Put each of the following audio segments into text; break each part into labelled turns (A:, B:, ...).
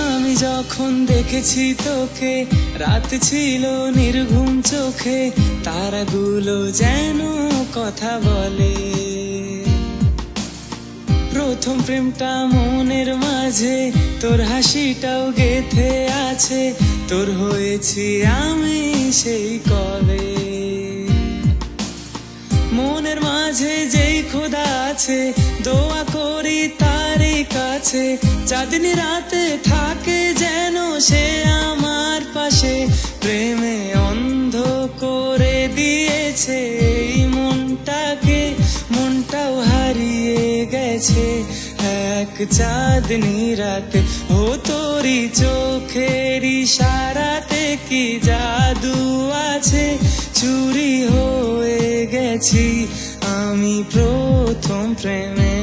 A: আমি যখন দেখেছি তোকে রাত ছিল নির্ঘুম চোখে, তারাগুলো যেন কথা বলে। প্রথম প্রেমটা মনের মাঝে, তোর হাসিটাও গেথে আছে, তোর হয়েছি আমি সেই কবে। মনের মাঝে যেই খোদা আছে, দোয়া করি তারই কাছে, চাঁদনি রাতে থাকে যেন সে আমার পাশে। প্রেমে অন্ধ করে দিয়েছে এই মনটাকে, মনটাও হারিয়ে গেছে এক চাঁদনি রাতে। ও তোরি চোখের ইশারাতে কি জাদু আছে, চুরি হয়ে গেছি আমি প্রথম প্রেমে।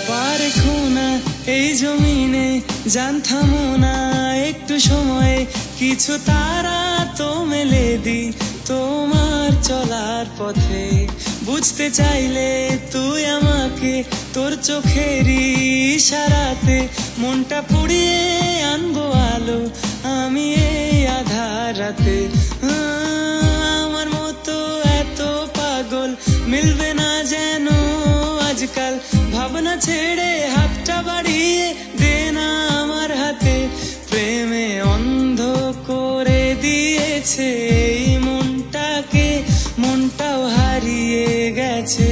A: পারে খুনা এই জমিনে জানতাম না একটু সময়ে, কিছু তারা তো মেলে দি তোমার চলার পথে। বুঝতে চাইলে তুই আমাকে তোর চোখেরই ইশারাতে, মনটা পুড়িয়ে আনবো আলো আমি এই আধার রাতে। আমার মতো এত পাগল মিলবে না যেন আজকাল, ভাবনা ছেড়ে হাতটা বাড়িয়ে দে না আমার হাতে। প্রেমে অন্ধ করে দিয়েছে এই মনটাকে, মনটাও হারিয়ে গেছে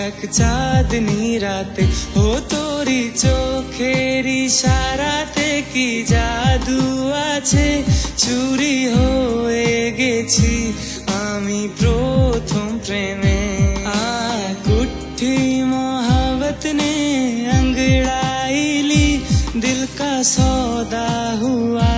A: এক চাঁদনি রাতে। ও তোরি চোখের ইশারাতে কি জাদু আছে, চুরি হয়ে গেছি আমি प्रथम प्रेमे। कुट्ठी मोहब्बत ने अंगड़ाई ली, दिल का सौदा हुआ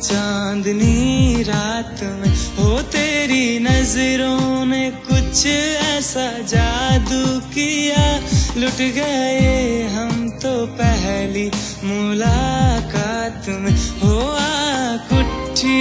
A: चांदनी रात में। हो तेरी नजरों ने कुछ ऐसा जादू किया, लुट गए हम तो पहली मुलाकात में। हो आ कुट्ठी